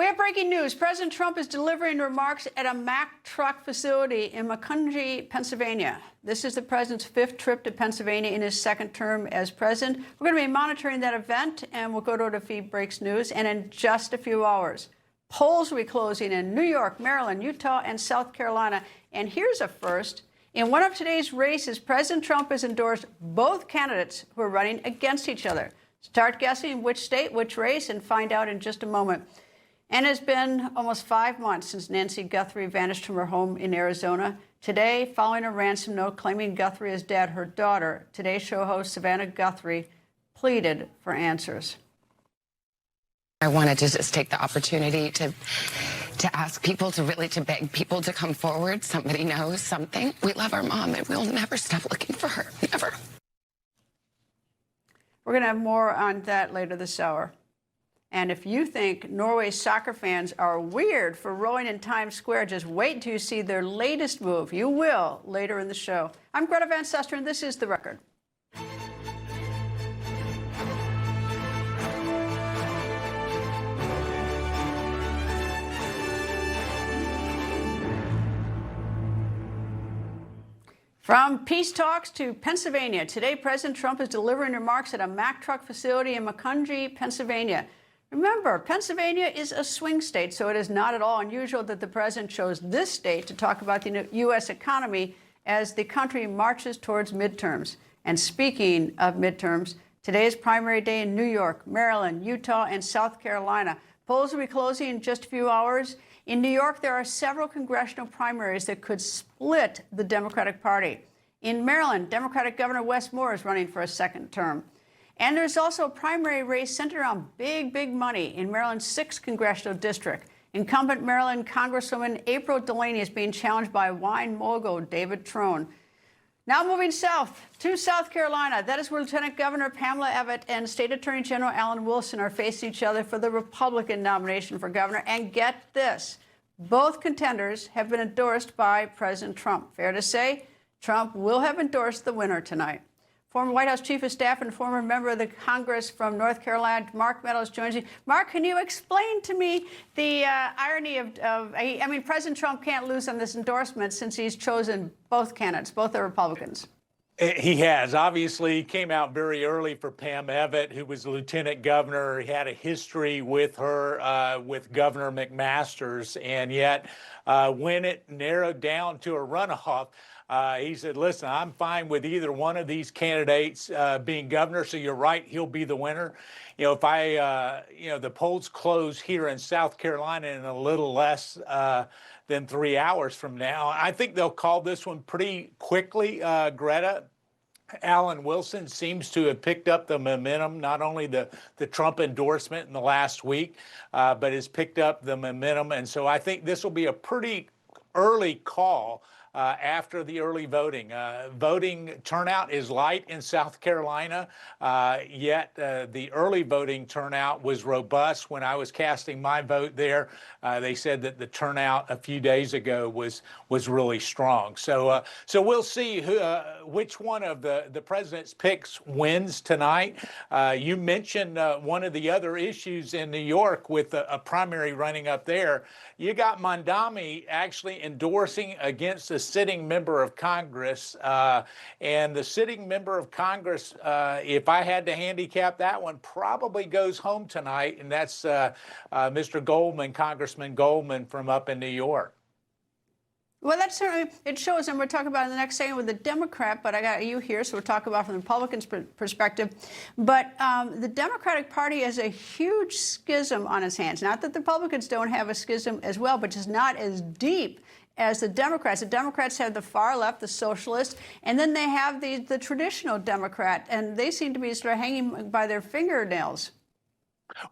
We have breaking news. President Trump is delivering remarks at a Mack truck facility in Mamdani, Pennsylvania. This is the president's fifth trip to Pennsylvania in his second term as president. We're going to be monitoring that event, and we'll go to Feed Breaks News. And in just a few hours, polls will be closing in New York, Maryland, Utah, and South Carolina. And here's a first. In one of today's races, President Trump has endorsed both candidates who are running against each other. Start guessing which state, which race, and find out in just a moment. And it's been almost 5 months since Nancy Guthrie vanished from her home in Arizona. Today, following a ransom note claiming Guthrie is dead, her daughter, Today's show host Savannah Guthrie, pleaded for answers. I wanted to just take the opportunity to ask people to beg people to come forward. Somebody knows something. We love our mom, and we'll never stop looking for her. Never. We're going to have more on that later this hour. And if you think Norway's soccer fans are weird for rowing in Times Square, just wait until you see their latest move. You will later in the show. I'm Greta Van Susteren. This is The Record. From peace talks to Pennsylvania, today President Trump is delivering remarks at a Mack truck facility in Mamdani, Pennsylvania. Remember, Pennsylvania is a swing state, so it is not at all unusual that the president chose this state to talk about the U.S. economy as the country marches towards midterms. And speaking of midterms, today is primary day in New York, Maryland, Utah, and South Carolina. Polls will be closing in just a few hours. In New York, there are several congressional primaries that could split the Democratic Party. In Maryland, Democratic Governor Wes Moore is running for a second term. And there's also a primary race centered around big money in Maryland's 6th congressional district. Incumbent Maryland Congresswoman April Delaney is being challenged by wine mogul David Trone. Now moving south to South Carolina. That is where Lieutenant Governor Pamela Abbott and State Attorney General Alan Wilson are facing each other for the Republican nomination for governor. And get this, both contenders have been endorsed by President Trump. Fair to say, Trump will have endorsed the winner tonight. Former White House Chief of Staff and former member of the Congress from North Carolina, Mark Meadows, joins me. Mark, can you explain to me the irony of I mean, President Trump can't lose on this endorsement since he's chosen both candidates, both are Republicans. He has. Obviously, he came out very early for Pam Abbott, who was the lieutenant governor. He had a history with her, with Governor McMaster's, and yet when it narrowed down to a runoff, he said, listen, I'm fine with either one of these candidates being governor. So you're right, he'll be the winner. You know, if the polls close here in South Carolina in a little less than 3 hours from now, I think they'll call this one pretty quickly, Greta. Alan Wilson seems to have picked up the momentum, not only the Trump endorsement in the last week, but has picked up the momentum. And so I think this will be a pretty early call. After the early voting. Voting turnout is light in South Carolina, yet the early voting turnout was robust. When I was casting my vote there, they said that the turnout a few days ago was really strong. So we'll see which one of the president's picks wins tonight. You mentioned one of the other issues in New York with a primary running up there. You got Mamdani actually endorsing against a sitting member of Congress. And the sitting member of Congress, if I had to handicap that one, probably goes home tonight. And that's Mr. Goldman, Congressman Goldman from up in New York. Well, that certainly, it shows, and we'll talk about in the next segment with the Democrat, but I got you here, so we'll talk about from the Republicans' perspective. But the Democratic Party has a huge schism on its hands. Not that the Republicans don't have a schism as well, but just not as deep as the Democrats. The Democrats have the far left, the socialists, and then they have the traditional Democrat, and they seem to be sort of hanging by their fingernails.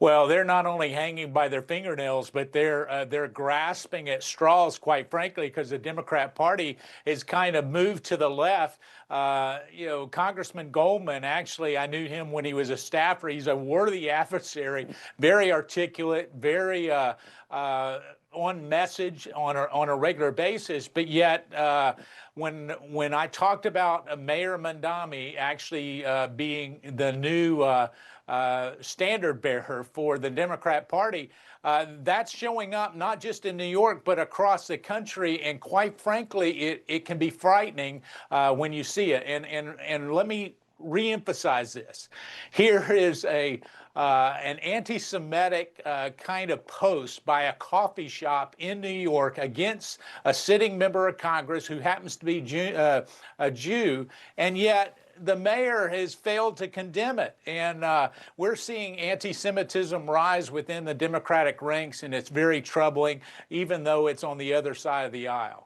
Well, they're not only hanging by their fingernails, but they're grasping at straws, quite frankly, because the Democrat Party has kind of moved to the left. You know, Congressman Goldman, actually, I knew him when he was a staffer. He's a worthy adversary, very articulate, very on message on a regular basis. But yet, when I talked about Mayor Mamdani actually being the new standard bearer for the Democrat Party. That's showing up not just in New York, but across the country. And quite frankly, it can be frightening when you see it. And let me reemphasize this. Here is an anti-Semitic kind of post by a coffee shop in New York against a sitting member of Congress who happens to be a Jew, and yet the mayor has failed to condemn it. And we're seeing anti-Semitism rise within the Democratic ranks, and it's very troubling, even though it's on the other side of the aisle.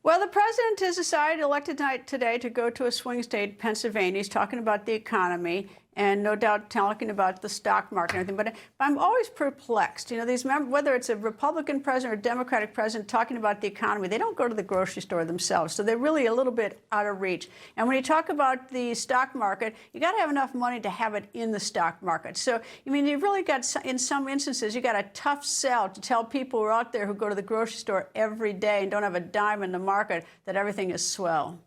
Well, the president has decided, elected today, to go to a swing state, Pennsylvania. He's talking about the economy and no doubt talking about the stock market and everything. But I'm always perplexed. You know, whether it's a Republican president or a Democratic president talking about the economy, they don't go to the grocery store themselves. So they're really a little bit out of reach. And when you talk about the stock market, you got to have enough money to have it in the stock market. So, I mean, you've really got, in some instances, you got a tough sell to tell people who are out there who go to the grocery store every day and don't have a dime in the market that everything is swell.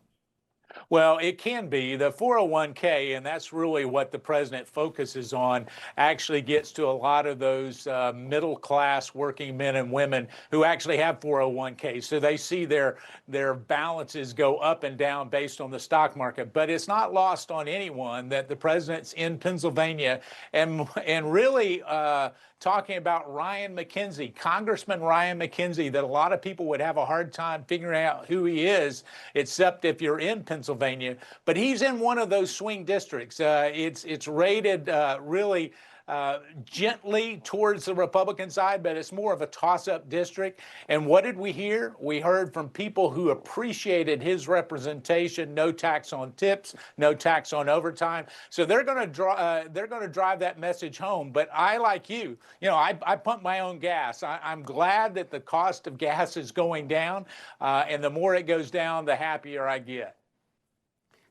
Well, it can be. The 401k, and that's really what the president focuses on, actually gets to a lot of those middle-class working men and women who actually have 401ks. So they see their balances go up and down based on the stock market. But it's not lost on anyone that the president's in Pennsylvania and really talking about Ryan McKenzie, Congressman Ryan McKenzie, that a lot of people would have a hard time figuring out who he is, except if you're in Pennsylvania. But he's in one of those swing districts. It's rated really gently towards the Republican side, but it's more of a toss-up district. And what did we hear? We heard from people who appreciated his representation: no tax on tips, no tax on overtime. So they're going to drive that message home. But I, like you know, I pump my own gas. I'm glad that the cost of gas is going down, and the more it goes down, the happier I get.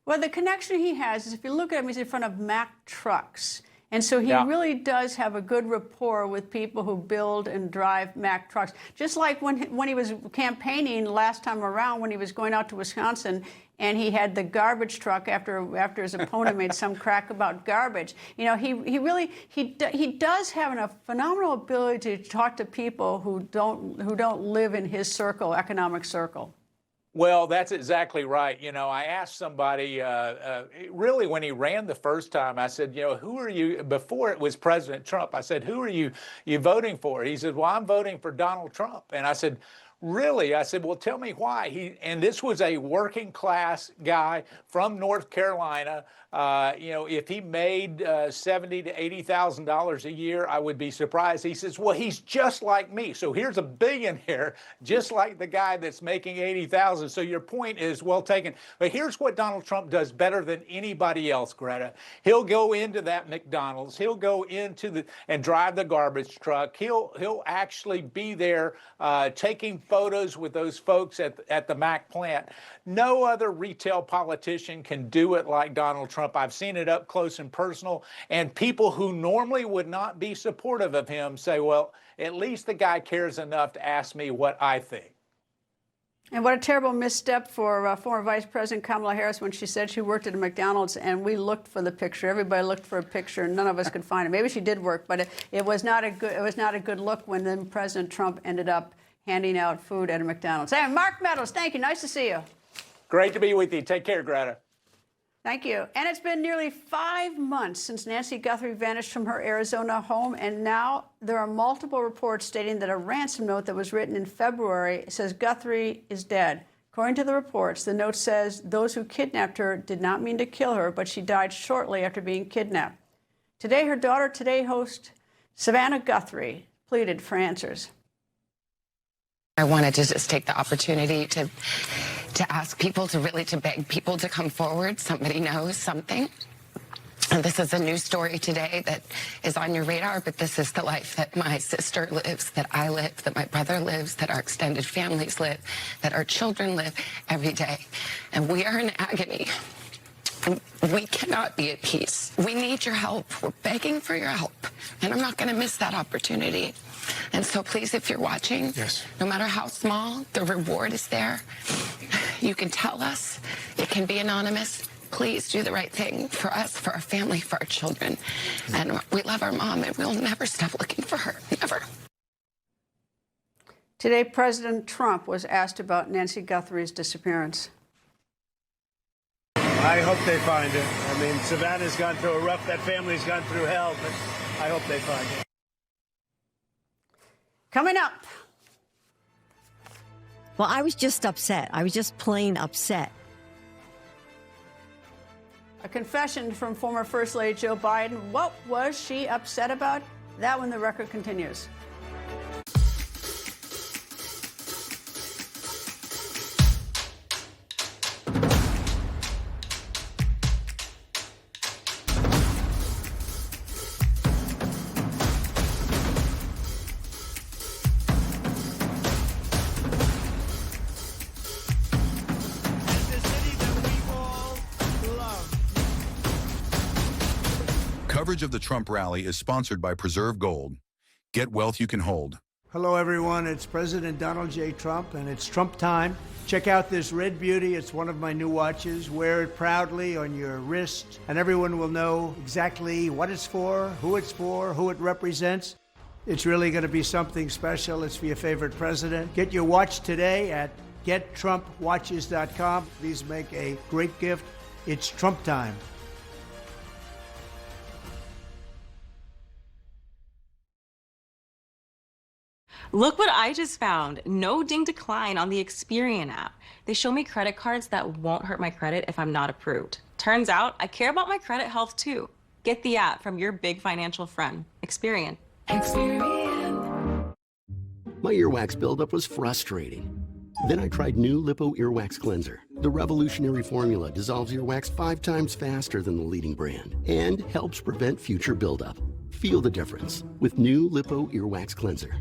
Well, the connection he has is, if you look at him, he's in front of Mack trucks. And so he really does have a good rapport with people who build and drive Mack trucks. Just like when he was campaigning last time around, when he was going out to Wisconsin, and he had the garbage truck after his opponent made some crack about garbage. You know, he does have a phenomenal ability to talk to people who don't live in his circle, economic circle. Well, that's exactly right. You know, I asked somebody, really, when he ran the first time, I said, you know, who are you, before it was President Trump, I said, who are you voting for? He said, well, I'm voting for Donald Trump. And I said, really? I said, well, tell me why. And this was a working class guy from North Carolina. You know, if he made $70,000 to $80,000 a year, I would be surprised. He says, well, he's just like me. So here's a billionaire, just like the guy that's making $80,000. So your point is well taken. But here's what Donald Trump does better than anybody else, Greta. He'll go into that McDonald's. He'll go into and drive the garbage truck. He'll actually be there taking photos with those folks at the Mack plant. No other retail politician can do it like Donald Trump. I've seen it up close and personal, and people who normally would not be supportive of him say, well, at least the guy cares enough to ask me what I think. And what a terrible misstep for former Vice President Kamala Harris when she said she worked at a McDonald's, and we looked for the picture. Everybody looked for a picture, and none of us could find it. Maybe she did work, but it was not a good look when then President Trump ended up handing out food at a McDonald's. Hey, Mark Meadows, thank you. Nice to see you. Great to be with you. Take care, Greta. Thank you. And it's been nearly 5 months since Nancy Guthrie vanished from her Arizona home, and now there are multiple reports stating that a ransom note that was written in February says Guthrie is dead. According to the reports, the note says those who kidnapped her did not mean to kill her, but she died shortly after being kidnapped. Today, her daughter, Today host Savannah Guthrie, pleaded for answers. I wanted to just take the opportunity to ask people to beg people to come forward. Somebody knows something. And this is a news story today that is on your radar, but this is the life that my sister lives, that I live, that my brother lives, that our extended families live, that our children live every day. And we are in agony. We cannot be at peace. We need your help. We're begging for your help. And I'm not going to miss that opportunity. And so please, if you're watching, no matter how small, the reward is there. You can tell us. It can be anonymous. please do the right thing for us, for our family, for our children. And we love our mom, and we'll never stop looking for her, never. Today, President Trump was asked about Nancy Guthrie's disappearance. I hope they find her. I mean, Savannah's gone through that family's gone through hell, but I hope they find her. Coming up. Well, I was just upset. I was just plain upset. A confession from former First Lady Joe Biden. What was she upset about? That when the record continues. Coverage of the Trump rally is sponsored by Preserve Gold. Get wealth you can hold. Hello, everyone. It's President Donald J. Trump, and it's Trump time. Check out this red beauty. It's one of my new watches. Wear it proudly on your wrist, and everyone will know exactly what it's for, who it represents. It's really going to be something special. It's for your favorite president. Get your watch today at gettrumpwatches.com. These make a great gift. It's Trump time. Look what I just found. No ding decline on the Experian app. They show me credit cards that won't hurt my credit if I'm not approved. Turns out I care about my credit health too. Get the app from your big financial friend. Experian. My earwax buildup was frustrating. Then I tried new Lipo Earwax Cleanser. The revolutionary formula dissolves earwax 5 times faster than the leading brand and helps prevent future buildup. Feel the difference with new Lipo Earwax Cleanser.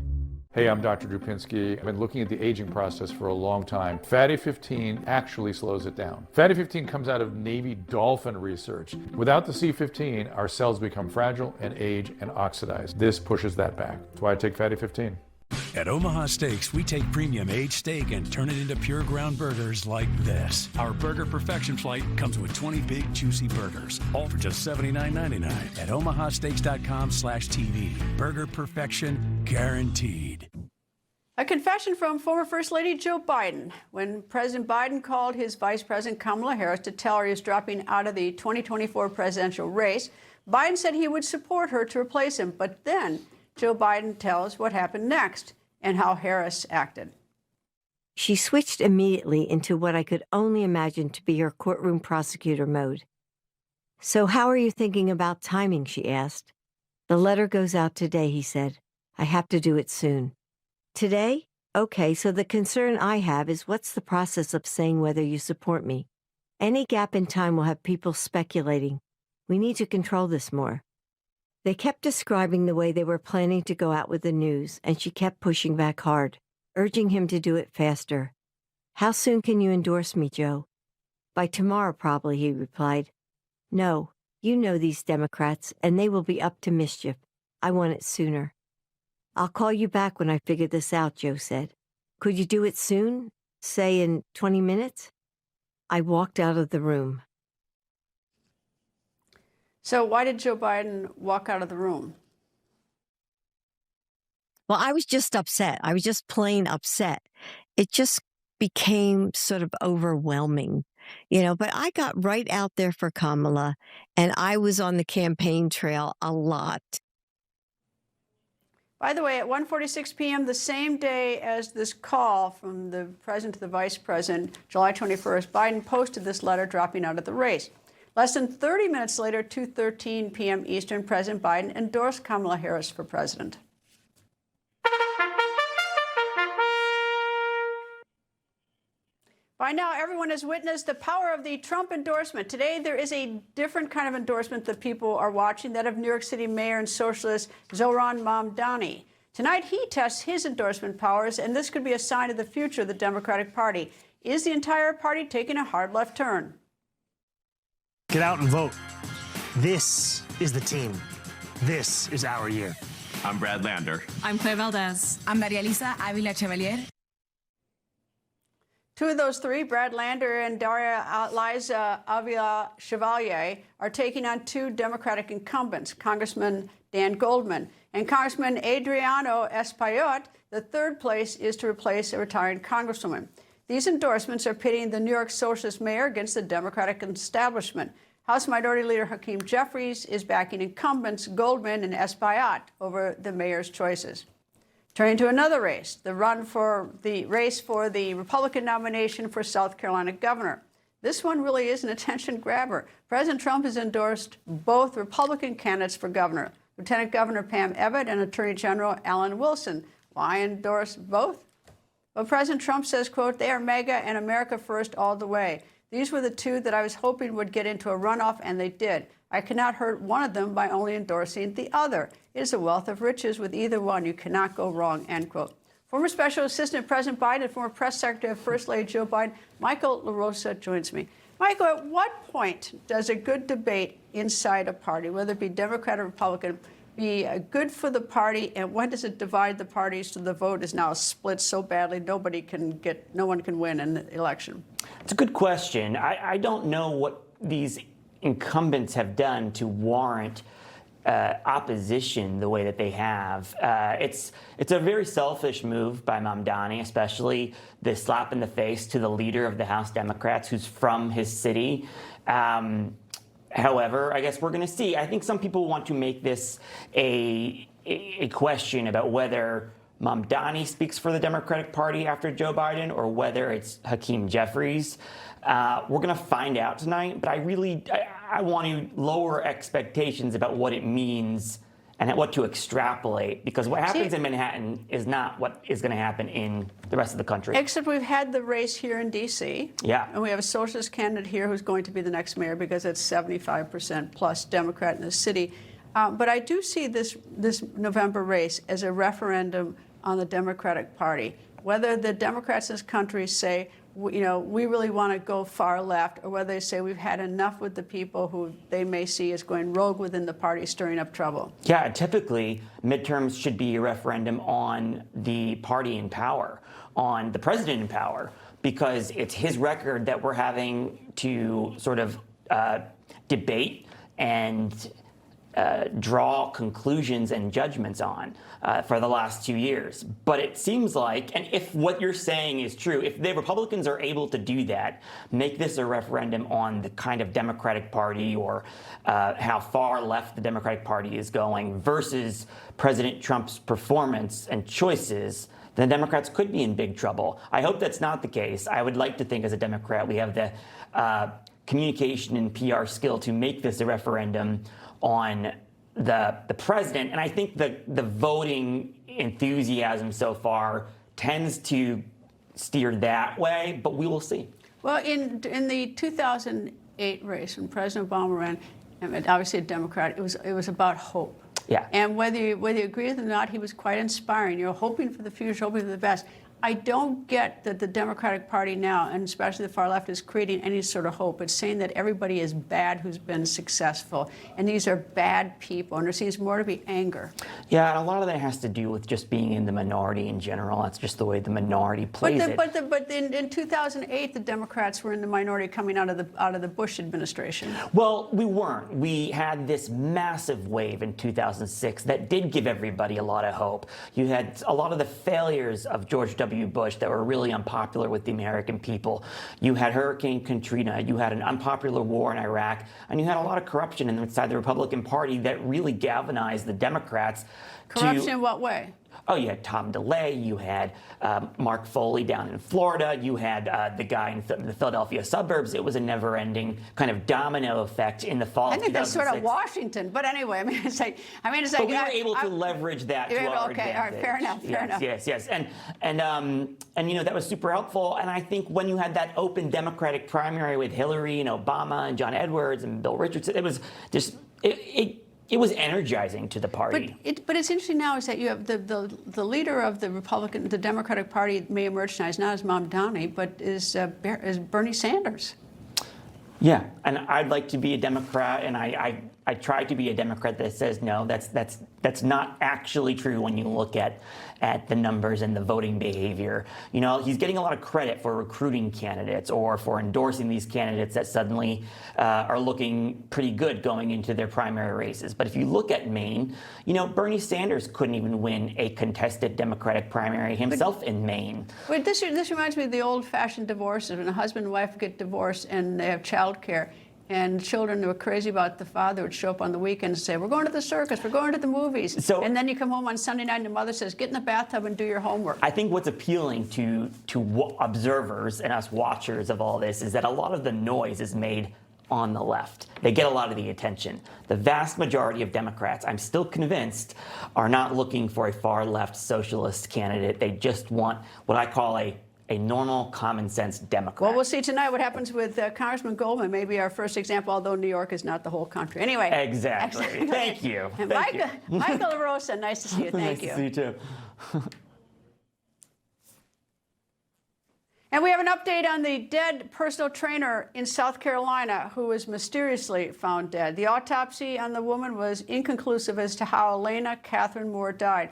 Hey, I'm Dr. Drupinski. I've been looking at the aging process for a long time. Fatty 15 actually slows it down. Fatty 15 comes out of Navy dolphin research. Without the C15, our cells become fragile and age and oxidize. This pushes that back. That's why I take Fatty 15. At Omaha Steaks, we take premium aged steak and turn it into pure ground burgers like this. Our Burger Perfection flight comes with 20 big, juicy burgers, all for just $79.99 at omahasteaks.com/TV. Burger Perfection, guaranteed. A confession from former First Lady Joe Biden. When President Biden called his Vice President Kamala Harris to tell her he was dropping out of the 2024 presidential race, Biden said he would support her to replace him. But then Joe Biden tells what happened next and how Harris acted. She switched immediately into what I could only imagine to be her courtroom prosecutor mode. So how are you thinking about timing, she asked. The letter goes out today, he said. I have to do it soon. Today? Okay, so the concern I have is what's the process of saying whether you support me? Any gap in time will have people speculating. We need to control this more. They kept describing the way they were planning to go out with the news, and she kept pushing back hard, urging him to do it faster. How soon can you endorse me, Joe? By tomorrow, probably, he replied. No, you know these Democrats, and they will be up to mischief. I want it sooner. I'll call you back when I figure this out, Joe said. Could you do it soon? Say in 20 minutes? I walked out of the room. So why did Joe Biden walk out of the room? Well, I was just upset. I was just plain upset. It just became sort of overwhelming, but I got right out there for Kamala, and I was on the campaign trail a lot. By the way, at 1:46 p.m., the same day as this call from the president to the vice president, July 21st, Biden posted this letter dropping out of the race. Less than 30 minutes later, 2:13 p.m. Eastern, President Biden endorsed Kamala Harris for president. By now, everyone has witnessed the power of the Trump endorsement. Today, there is a different kind of endorsement that people are watching, that of New York City Mayor and socialist Zohran Mamdani. Tonight, he tests his endorsement powers, and this could be a sign of the future of the Democratic Party. Is the entire party taking a hard left turn? Get out and vote. This is the team. This is our year. I'm Brad Lander. I'm Claire Valdez. I'm Maria Elisa Avila Chevalier. Two of those three, Brad Lander and Daria Liza Avila Chevalier, are taking on two Democratic incumbents, Congressman Dan Goldman and Congressman Adriano Espaillat. The third place is to replace a retired congresswoman. These endorsements are pitting the New York Socialist mayor against the Democratic establishment. House Minority Leader Hakeem Jeffries is backing incumbents Goldman and Espaillat over the mayor's choices. Turning to another race, the race for the Republican nomination for South Carolina governor. This one really is an attention grabber. President Trump has endorsed both Republican candidates for governor, Lieutenant Governor Pam Abbott and Attorney General Alan Wilson. Why endorse both? Well, President Trump says, quote, they are MAGA and America first all the way. These were the two that I was hoping would get into a runoff, and they did. I cannot hurt one of them by only endorsing the other. It is a wealth of riches with either one. You cannot go wrong, end quote. Former Special Assistant President Biden and former Press Secretary of First Lady Joe Biden, Michael LaRosa, joins me. Michael, at what point does a good debate inside a party, whether it be Democrat or Republican, be good for the party, and when does it divide the parties so the vote is now split so badly no one can win an election? It's a good question. I don't know what these incumbents have done to warrant opposition the way that they have. It's a very selfish move by Mamdani, especially the slap in the face to the leader of the House Democrats who's from his city. However, I guess we're going to see. I think some people want to make this a question about whether Mamdani speaks for the Democratic Party after Joe Biden or whether it's Hakeem Jeffries. We're going to find out tonight, but I want to lower expectations about what it means and what to extrapolate, because what happens in Manhattan is not what is going to happen in the rest of the country. Except we've had the race here in D.C. Yeah. And we have a socialist candidate here who's going to be the next mayor because it's 75% plus Democrat in the city. But I do see this November race as a referendum on the Democratic Party. Whether the Democrats in this country say, we really want to go far left, or whether they say we've had enough with the people who they may see as going rogue within the party, stirring up trouble. Yeah, typically midterms should be a referendum on the party in power, on the president in power, because it's his record that we're having to sort of debate and draw conclusions and judgments on for the last 2 years. But it seems like, and if what you're saying is true, if the Republicans are able to do that, make this a referendum on the kind of Democratic Party or how far left the Democratic Party is going versus President Trump's performance and choices, then the Democrats could be in big trouble. I hope that's not the case. I would like to think as a Democrat we have the communication and PR skill to make this a referendum on the president. And I think the voting enthusiasm so far tends to steer that way, but we will see. Well, in the 2008 race, when President Obama ran, and obviously a Democrat, it was about hope. Yeah. And whether you agree with him or not, he was quite inspiring. You're hoping for the future, hoping for the best. I don't get that the Democratic Party now, and especially the far left, is creating any sort of hope. It's saying that everybody is bad who's been successful, and these are bad people, and there seems more to be anger. Yeah, and a lot of that has to do with just being in the minority in general. That's just the way the minority plays it. But in 2008, the Democrats were in the minority coming out of the Bush administration. Well, we weren't. We had this massive wave in 2006 that did give everybody a lot of hope. You had a lot of the failures of George W. Bush that were really unpopular with the American people. You had Hurricane Katrina, you had an unpopular war in Iraq, and you had a lot of corruption inside the Republican Party that really galvanized the Democrats. Corruption in what way? Oh, you had Tom DeLay, you had Mark Foley down in Florida, you had the guy in the Philadelphia suburbs. It was a never-ending kind of domino effect in the fall of 2006. I think that's sort of Washington, but anyway, it's like. But we were able to leverage that to our advantage. Okay, all right, fair enough. Yes, and that was super helpful. And I think when you had that open Democratic primary with Hillary and Obama and John Edwards and Bill Richardson, it was just it was energizing to the party. But it's interesting now is that you have the leader of the Democratic Party may emerge tonight, not as Mamdani, but is Bernie Sanders. Yeah, and I'd like to be a Democrat, and I I try to be a Democrat that says no, that's not actually true when you look at the numbers and the voting behavior. You know, he's getting a lot of credit for recruiting candidates or for endorsing these candidates that suddenly are looking pretty good going into their primary races. But if you look at Maine, you know, Bernie Sanders couldn't even win a contested Democratic primary himself in Maine. Wait, this reminds me of the old-fashioned divorces when a husband and wife get divorced and they have child care. And children who are crazy about the father would show up on the weekend and say, we're going to the circus, we're going to the movies. And then you come home on Sunday night and the mother says, get in the bathtub and do your homework. I think what's appealing to observers and us watchers of all this is that a lot of the noise is made on the left. They get a lot of the attention. The vast majority of Democrats, I'm still convinced, are not looking for a far left socialist candidate. They just want what I call a normal, common-sense Democrat. Well, we'll see tonight what happens with Congressman Goldman, maybe our first example, although New York is not the whole country. Anyway. Exactly. Thank you. And Michael LaRosa, nice to see you. Thank you. Nice to see you, too. And we have an update on the dead personal trainer in South Carolina who was mysteriously found dead. The autopsy on the woman was inconclusive as to how Elena Catherine Moore died.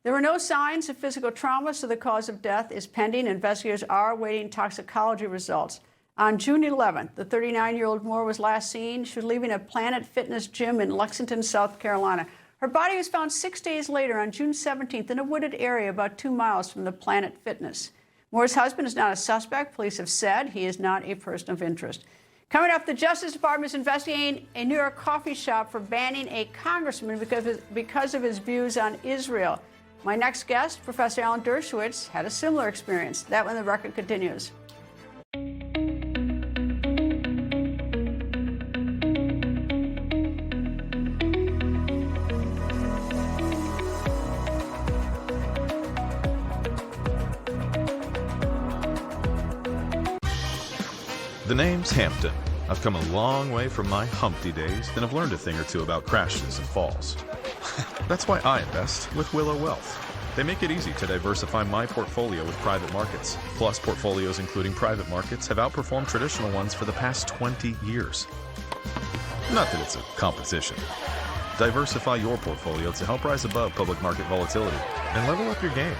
There were no signs of physical trauma, so the cause of death is pending. Investigators are awaiting toxicology results. On June 11th, the 39-year-old Moore was last seen. She was leaving a Planet Fitness gym in Lexington, South Carolina. Her body was found 6 days later on June 17th in a wooded area about 2 miles from the Planet Fitness. Moore's husband is not a suspect. Police have said he is not a person of interest. Coming up, the Justice Department is investigating a New York coffee shop for banning a congressman because of his views on Israel. My next guest, Professor Alan Dershowitz, had a similar experience. That when the record continues. The name's Hampton. I've come a long way from my Humpty days and have learned a thing or two about crashes and falls. That's why I invest with Willow Wealth. They make it easy to diversify my portfolio with private markets. Plus, portfolios including private markets have outperformed traditional ones for the past 20 years. Not that it's a competition. Diversify your portfolio to help rise above public market volatility and level up your game.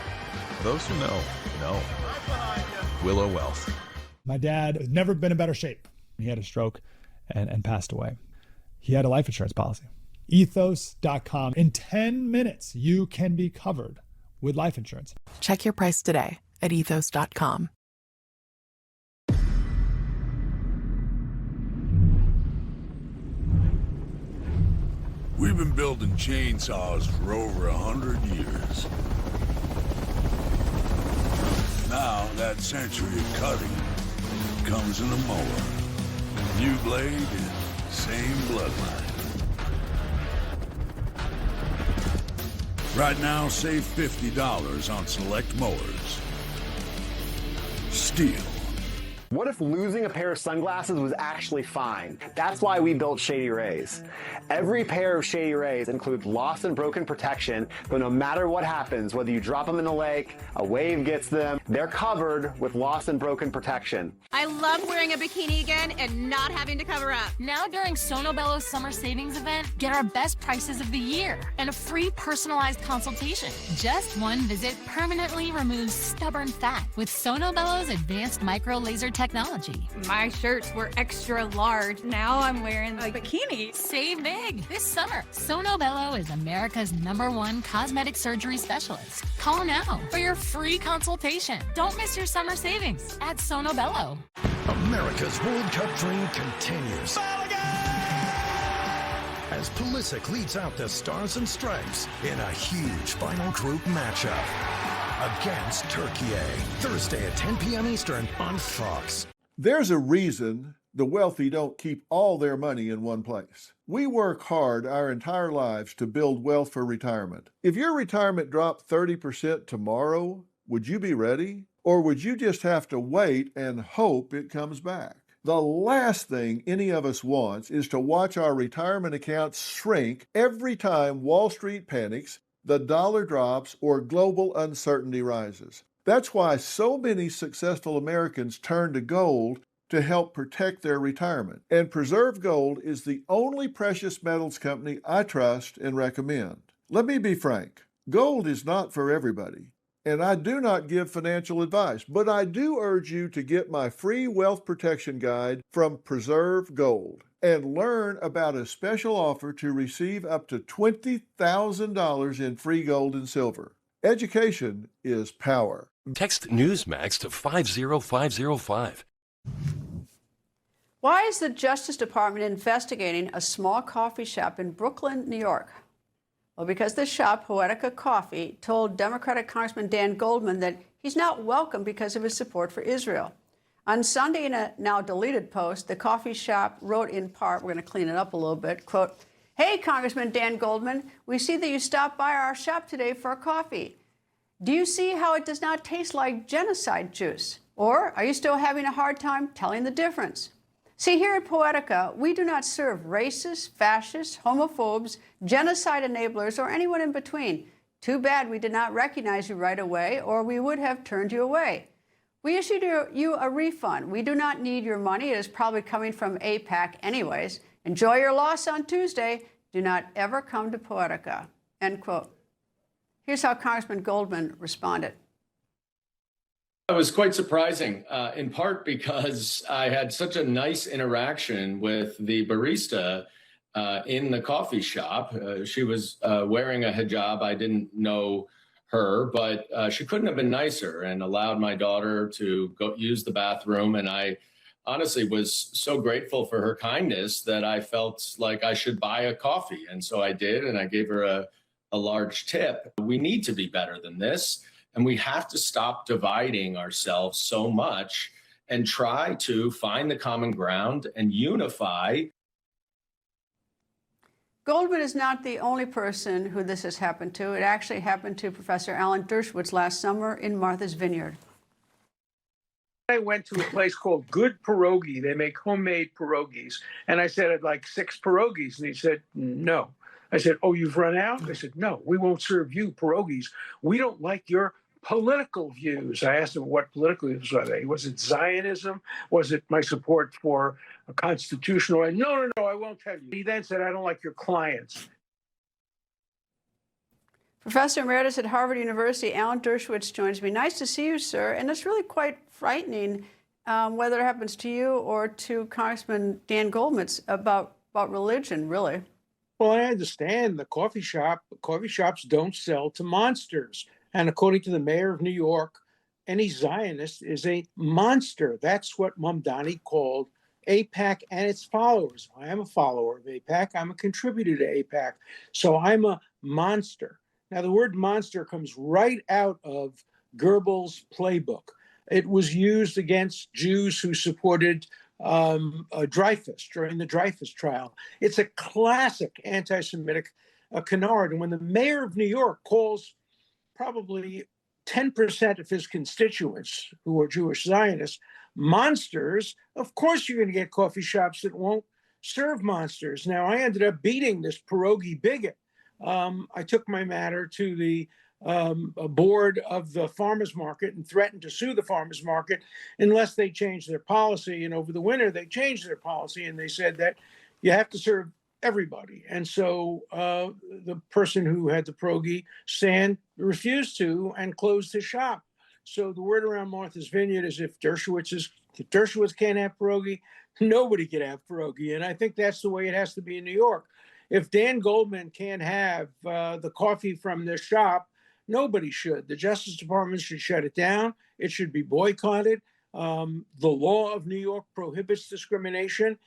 Those who know, know. Willow Wealth. My dad has never been in better shape. He had a stroke and passed away. He had a life insurance policy. Ethos.com. In 10 minutes, you can be covered with life insurance. Check your price today at ethos.com. We've been building chainsaws for over 100 years. Now that century of cutting comes in a mower. New blade, same bloodline. Right now, save $50 on select mowers. Steel. What if losing a pair of sunglasses was actually fine? That's why we built Shady Rays. Every pair of Shady Rays includes lost and broken protection, but no matter what happens, whether you drop them in the lake, a wave gets them, they're covered with lost and broken protection. I love wearing a bikini again and not having to cover up. Now during Sono Bello's summer savings event, get our best prices of the year and a free personalized consultation. Just one visit permanently removes stubborn fat with Sono Bello's advanced micro laser technology. My shirts were extra large. Now I'm wearing a bikini. Save big this summer. Sono Bello is America's #1 cosmetic surgery specialist. Call now for your free consultation. Don't miss your summer savings at Sono Bello. America's World Cup dream continues as Pulisic leads out the Stars and Stripes in a huge final group matchup against Turkey, Thursday at 10 p.m. Eastern on Fox. There's a reason the wealthy don't keep all their money in one place. We work hard our entire lives to build wealth for retirement. If your retirement dropped 30% tomorrow, would you be ready? Or would you just have to wait and hope it comes back? The last thing any of us wants is to watch our retirement accounts shrink every time Wall Street panics, the dollar drops, or global uncertainty rises. That's why so many successful Americans turn to gold to help protect their retirement. And Preserve Gold is the only precious metals company I trust and recommend. Let me be frank, gold is not for everybody. And I do not give financial advice, but I do urge you to get my free wealth protection guide from Preserve Gold and learn about a special offer to receive up to $20,000 in free gold and silver. Education is power. Text Newsmax to 50505. Why is the Justice Department investigating a small coffee shop in Brooklyn, New York? Well, because the shop, Poetica Coffee, told Democratic Congressman Dan Goldman that he's not welcome because of his support for Israel. On Sunday, in a now deleted post, the coffee shop wrote in part, we're going to clean it up a little bit, quote, "Hey, Congressman Dan Goldman, we see that you stopped by our shop today for a coffee. Do you see how it does not taste like genocide juice? Or are you still having a hard time telling the difference? See, here at Poetica, we do not serve racists, fascists, homophobes, genocide enablers, or anyone in between. Too bad we did not recognize you right away, or we would have turned you away. We issued you a refund. We do not need your money. It is probably coming from AIPAC anyways. Enjoy your loss on Tuesday. Do not ever come to Poetica." End quote. Here's how Congressman Goldman responded. It was quite surprising, in part because I had such a nice interaction with the barista in the coffee shop. She was wearing a hijab. I didn't know her, but she couldn't have been nicer and allowed my daughter to go use the bathroom. And I honestly was so grateful for her kindness that I felt like I should buy a coffee. And so I did, and I gave her a large tip. We need to be better than this. And we have to stop dividing ourselves so much and try to find the common ground and unify. Goldman is not the only person who this has happened to. It actually happened to Professor Alan Dershowitz last summer in Martha's Vineyard. I went to a place called Good Pierogi. They make homemade pierogies. And I said, I'd like 6 pierogies. And he said, no. I said, oh, you've run out? They said, no, we won't serve you pierogies. We don't like your political views. I asked him what political views are they? Was it Zionism? Was it my support for a constitutional? No, I won't tell you. He then said, I don't like your clients. Professor Emeritus at Harvard University, Alan Dershowitz joins me. Nice to see you, sir. And it's really quite frightening whether it happens to you or to Congressman Dan Goldman about religion, really. Well, I understand the coffee shops don't sell to monsters. And according to the mayor of New York, any Zionist is a monster. That's what Mamdani called AIPAC and its followers. I am a follower of AIPAC. I'm a contributor to AIPAC. So I'm a monster. Now, the word monster comes right out of Goebbels' playbook. It was used against Jews who supported Dreyfus during the Dreyfus trial. It's a classic anti-Semitic canard. And when the mayor of New York calls probably 10% of his constituents who are Jewish Zionists monsters, of course you're going to get coffee shops that won't serve monsters. Now, I ended up beating this pierogi bigot. I took my matter to the board of the farmers market and threatened to sue the farmers market unless they changed their policy. And over the winter, they changed their policy and they said that you have to serve everybody. And so the person who had the pierogi stand refused to and closed his shop. So the word around Martha's Vineyard is if Dershowitz can't have pierogi, nobody can have pierogi. And I think that's the way it has to be in New York. If Dan Goldman can't have the coffee from their shop, nobody should. The Justice Department should shut it down. It should be boycotted. The law of New York prohibits discrimination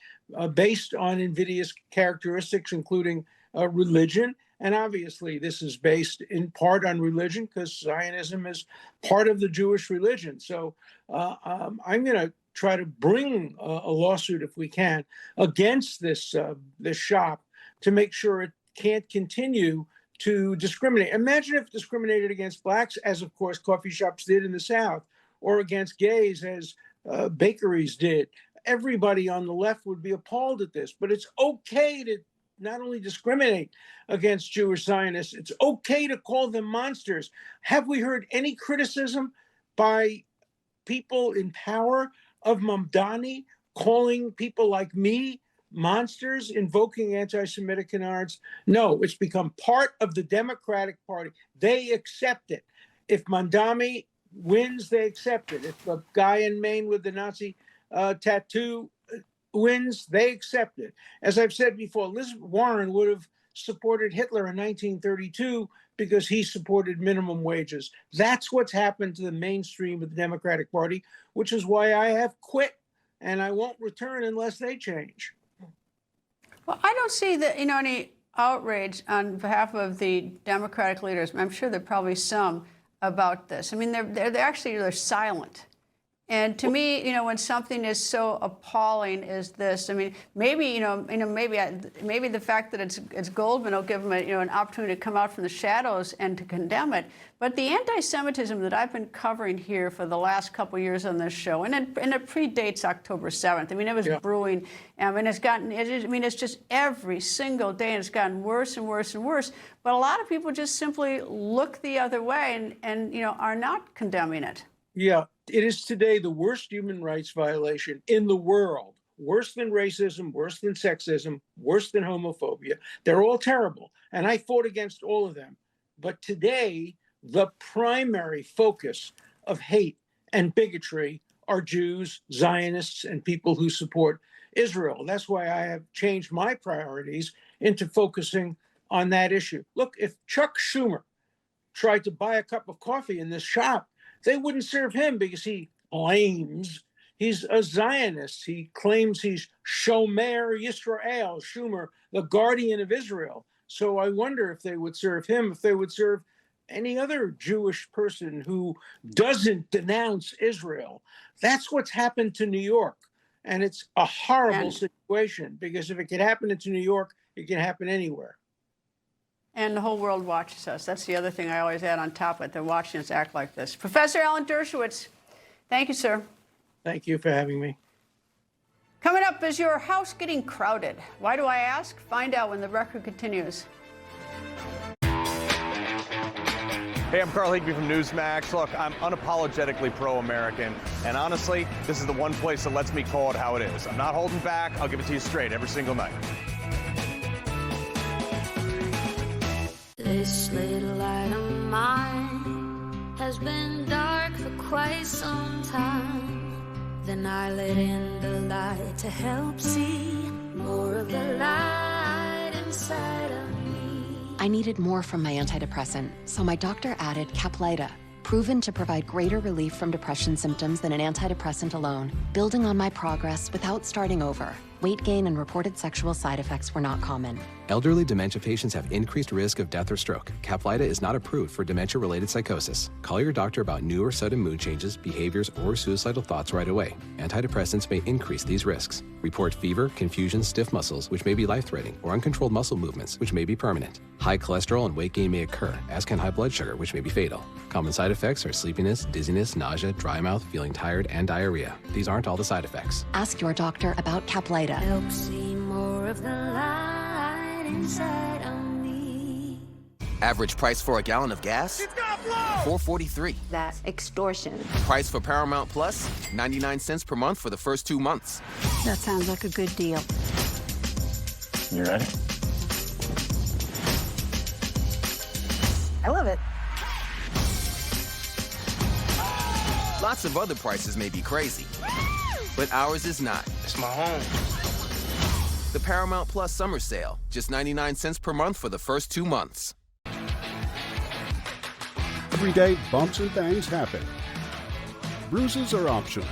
based on invidious characteristics, including religion. And obviously, this is based in part on religion because Zionism is part of the Jewish religion. So I'm going to try to bring a lawsuit, if we can, against this shop to make sure it can't continue to discriminate. Imagine if it discriminated against blacks, as of course coffee shops did in the South, or against gays, as bakeries did. Everybody on the left would be appalled at this, but it's okay to not only discriminate against Jewish Zionists, it's okay to call them monsters. Have we heard any criticism by people in power of Mamdani calling people like me monsters, invoking anti-Semitic canards? No, it's become part of the Democratic Party. They accept it. If Mamdani wins, they accept it. If the guy in Maine with the Nazi tattoo wins, they accept it. As I've said before, Elizabeth Warren would have supported Hitler in 1932 because he supported minimum wages. That's what's happened to the mainstream of the Democratic Party, which is why I have quit, and I won't return unless they change. Well, I don't see that, any outrage on behalf of the Democratic leaders. I'm sure there are probably some about this. I mean, they're silent. And to me, when something is so appalling as this, I mean, maybe maybe the fact that it's Goldman will give them an opportunity to come out from the shadows and to condemn it. But the anti-Semitism that I've been covering here for the last couple of years on this show, and it predates October 7th. I mean, it was brewing. I mean, it's just every single day, and it's gotten worse and worse and worse. But a lot of people just simply look the other way and are not condemning it. Yeah, it is today the worst human rights violation in the world. Worse than racism, worse than sexism, worse than homophobia. They're all terrible. And I fought against all of them. But today, the primary focus of hate and bigotry are Jews, Zionists, and people who support Israel. That's why I have changed my priorities into focusing on that issue. Look, if Chuck Schumer tried to buy a cup of coffee in this shop, they wouldn't serve him because he claims he's a Zionist. He claims he's Shomer Yisrael, Schumer, the guardian of Israel. So I wonder if they would serve him, if they would serve any other Jewish person who doesn't denounce Israel. That's what's happened to New York. And it's a horrible situation because if it can happen to New York, it can happen anywhere. And the whole world watches us. That's the other thing I always add on top of it. They're watching us act like this. Professor Alan Dershowitz, thank you, sir. Thank you for having me. Coming up, is your house getting crowded? Why do I ask? Find out when the record continues. Hey, I'm Carl Higby from Newsmax. Look, I'm unapologetically pro-American, and honestly, this is the one place that lets me call it how it is. I'm not holding back. I'll give it to you straight every single night. This little light of mine has been dark for quite some time. Then I let in the light to help see more of the light inside of me. I needed more from my antidepressant, so my doctor added Caplyta, proven to provide greater relief from depression symptoms than an antidepressant alone, building on my progress without starting over. Weight gain and reported sexual side effects were not common. Elderly dementia patients have increased risk of death or stroke. Caplyta is not approved for dementia-related psychosis. Call your doctor about new or sudden mood changes, behaviors, or suicidal thoughts right away. Antidepressants may increase these risks. Report fever, confusion, stiff muscles, which may be life-threatening, or uncontrolled muscle movements, which may be permanent. High cholesterol and weight gain may occur, as can high blood sugar, which may be fatal. Common side effects are sleepiness, dizziness, nausea, dry mouth, feeling tired, and diarrhea. These aren't all the side effects. Ask your doctor about Caplyta. Help see more of the light inside of me. Average price for a gallon of gas? $4.43. That's extortion. Price for Paramount Plus? 99 cents per month for the first 2 months. That sounds like a good deal. You ready? I love it. Lots of other prices may be crazy, but ours is not. It's my home. The Paramount Plus Summer Sale. Just 99 cents per month for the first 2 months. Every day, bumps and bangs happen. Bruises are optional.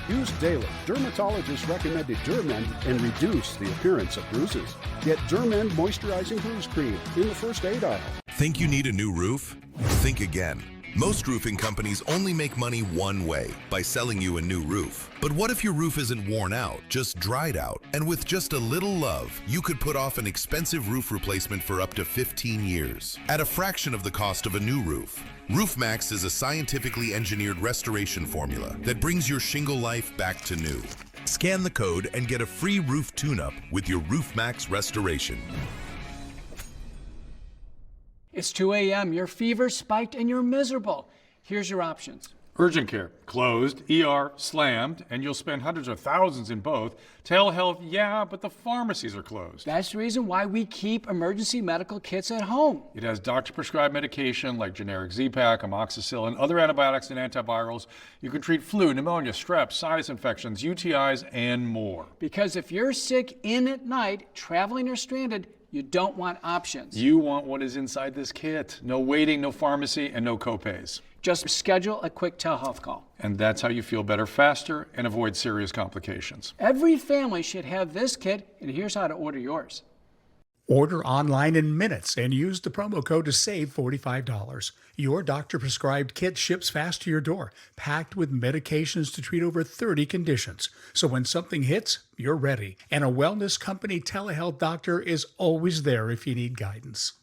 Use daily dermatologist-recommended Dermend and reduce the appearance of bruises. Get Dermend Moisturizing Bruise Cream in the first aid aisle. Think you need a new roof? Think again. Most roofing companies only make money one way, by selling you a new roof. But what if your roof isn't worn out, just dried out? And with just a little love, you could put off an expensive roof replacement for up to 15 years, at a fraction of the cost of a new roof. RoofMax is a scientifically engineered restoration formula that brings your shingle life back to new. Scan the code and get a free roof tune-up with your RoofMax restoration. It's 2 a.m., your fever spiked and you're miserable. Here's your options. Urgent care, closed. ER, slammed. And you'll spend hundreds of thousands in both. Telehealth, yeah, but the pharmacies are closed. That's the reason why we keep emergency medical kits at home. It has doctor-prescribed medication like generic Z-Pak, amoxicillin, other antibiotics and antivirals. You can treat flu, pneumonia, strep, sinus infections, UTIs, and more. Because if you're sick in at night, traveling or stranded, you don't want options. You want what is inside this kit. No waiting, no pharmacy, and no copays. Just schedule a quick telehealth call. And that's how you feel better faster and avoid serious complications. Every family should have this kit, and here's how to order yours. Order online in minutes and use the promo code to save $45. Your doctor-prescribed kit ships fast to your door, packed with medications to treat over 30 conditions. So when something hits, you're ready. And a wellness company telehealth doctor is always there if you need guidance.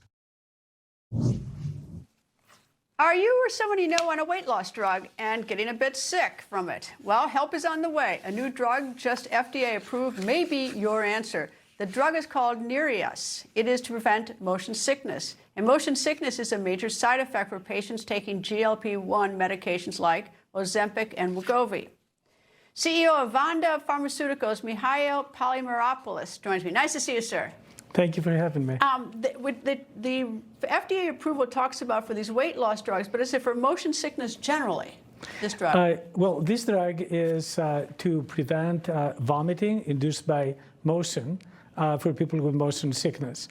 Are you or someone you know on a weight loss drug and getting a bit sick from it? Well, help is on the way. A new drug just FDA approved may be your answer. The drug is called Nereus. It is to prevent motion sickness. And motion sickness is a major side effect for patients taking GLP-1 medications like Ozempic and Wegovy. CEO of Vanda Pharmaceuticals, Mihail Polymeropoulos, joins me. Nice to see you, sir. Thank you for having me. The FDA approval talks about for these weight loss drugs, but is it for motion sickness generally, this drug? Well, this drug is to prevent vomiting induced by motion for people with motion sickness.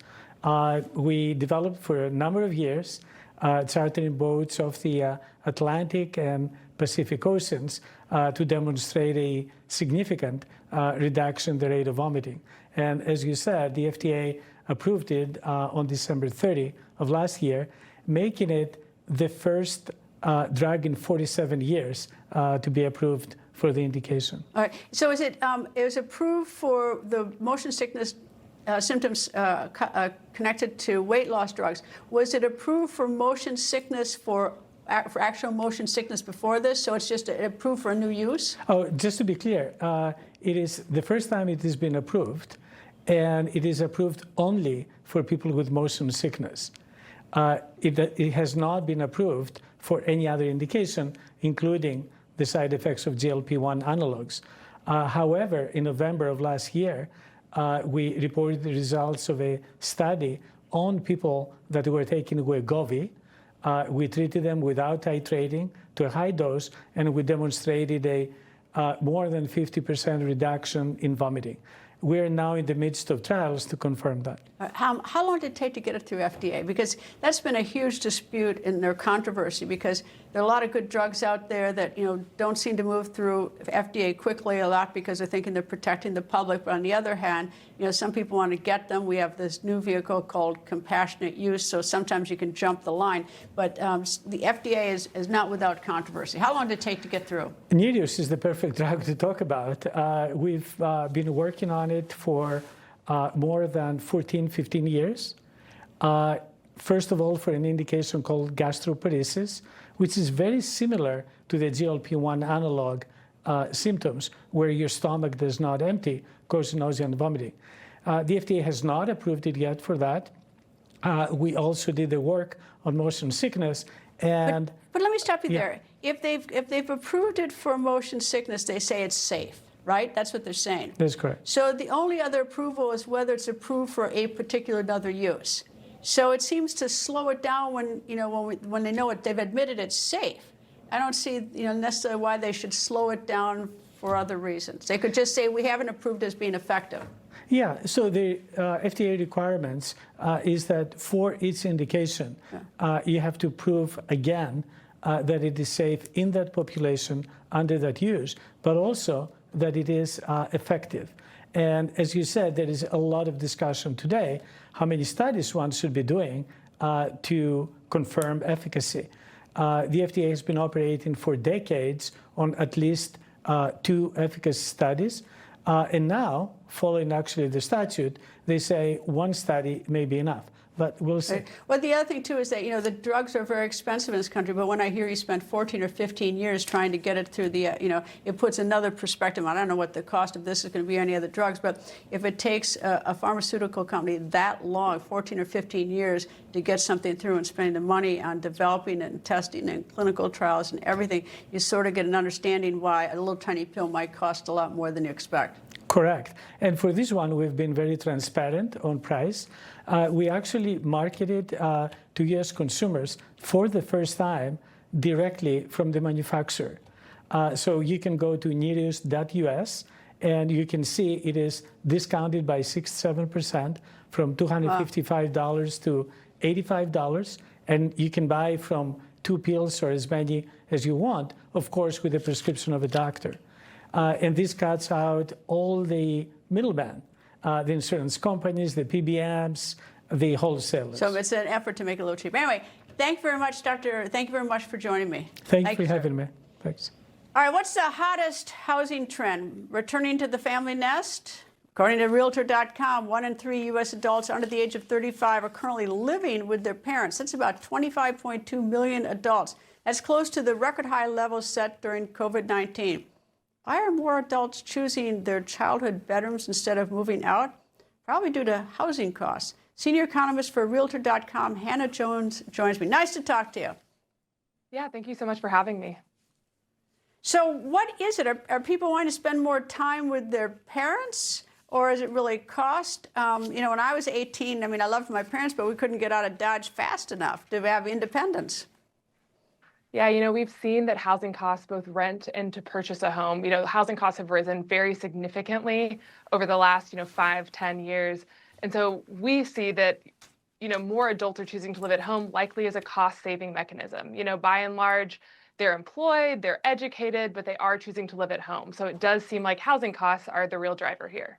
We developed for a number of years, chartering boats off the Atlantic and Pacific Oceans to demonstrate a significant reduction in the rate of vomiting. And as you said, the FDA approved it on December 30 of last year, making it the first drug in 47 years to be approved for the indication. All right. So is it was approved for the motion sickness symptoms connected to weight loss drugs? Was it approved for motion sickness for actual motion sickness before this? So it's just approved for a new use? Oh, just to be clear, it is the first time it has been approved, and it is approved only for people with motion sickness. It has not been approved for any other indication, including the side effects of GLP-1 analogs. However, in November of last year, we reported the results of a study on people that were taking Wegovy. We treated them without titrating to a high dose, and we demonstrated a more than 50% reduction in vomiting. We're now in the midst of trials to confirm that. How long did it take to get it through FDA? Because that's been a huge dispute in their controversy, because there are a lot of good drugs out there that don't seem to move through FDA quickly a lot because they're thinking they're protecting the public. But on the other hand, some people want to get them. We have this new vehicle called compassionate use, so sometimes you can jump the line. But the FDA is not without controversy. How long did it take to get through? Nereus is the perfect drug to talk about. We've been working on it for more than 14, 15 years. First of all, for an indication called gastroparesis, which is very similar to the GLP-1 analog symptoms, where your stomach does not empty, causing nausea and vomiting. The FDA has not approved it yet for that. We also did the work on motion sickness, and but let me stop you there. If they've approved it for motion sickness, they say it's safe. Right? That's what they're saying. That's correct. So the only other approval is whether it's approved for a particular other use. So it seems to slow it down when they know it, they've admitted it's safe. I don't see necessarily why they should slow it down for other reasons. They could just say we haven't approved as being effective. Yeah. So the FDA requirements is that for each indication, you have to prove again that it is safe in that population under that use, but also that it is effective. And as you said, there is a lot of discussion today how many studies one should be doing to confirm efficacy. The FDA has been operating for decades on at least 2 efficacy studies. And now, following actually the statute, they say 1 study may be enough. but we'll see. Well, the other thing, too, is that, you know, the drugs are very expensive in this country, but when I hear you spent 14 or 15 years trying to get it through the, you know, it puts another perspective. I don't know what the cost of this is going to be, any other drugs, but if it takes a pharmaceutical company that long, 14 or 15 years, to get something through and spending the money on developing and testing and clinical trials and everything, you sort of get an understanding why a little tiny pill might cost a lot more than you expect. Correct. And for this one, we've been very transparent on price. We actually marketed to U.S. consumers for the first time directly from the manufacturer. So you can go to nereus.us and you can see it is discounted by 6-7% from $255 to $85. And you can buy from 2 pills or as many as you want, of course, with the prescription of a doctor. And this cuts out all the middlemen, the insurance companies, the PBMs, the wholesalers. So it's an effort to make it a little cheaper. Anyway, thank you very much, Doctor. Thank you very much for joining me. Thank you for having me. Thanks. All right, what's the hottest housing trend? Returning to the family nest? According to Realtor.com, 1 in 3 U.S. adults under the age of 35 are currently living with their parents. That's about 25.2 million adults. That's close to the record high levels set during COVID-19. Why are more adults choosing their childhood bedrooms instead of moving out? Probably due to housing costs. Senior economist for Realtor.com, Hannah Jones, joins me. Nice to talk to you. Yeah, thank you so much for having me. So what is it? Are people wanting to spend more time with their parents? Or is it really cost? You know, when I was 18, I mean, I loved my parents, but we couldn't get out of Dodge fast enough to have independence. Yeah, you know, we've seen that housing costs, both rent and to purchase a home, you know, housing costs have risen very significantly over the last, 5-10 years. And so we see that, more adults are choosing to live at home likely as a cost-saving mechanism. You know, by and large, they're employed, they're educated, but they are choosing to live at home. So it does seem like housing costs are the real driver here.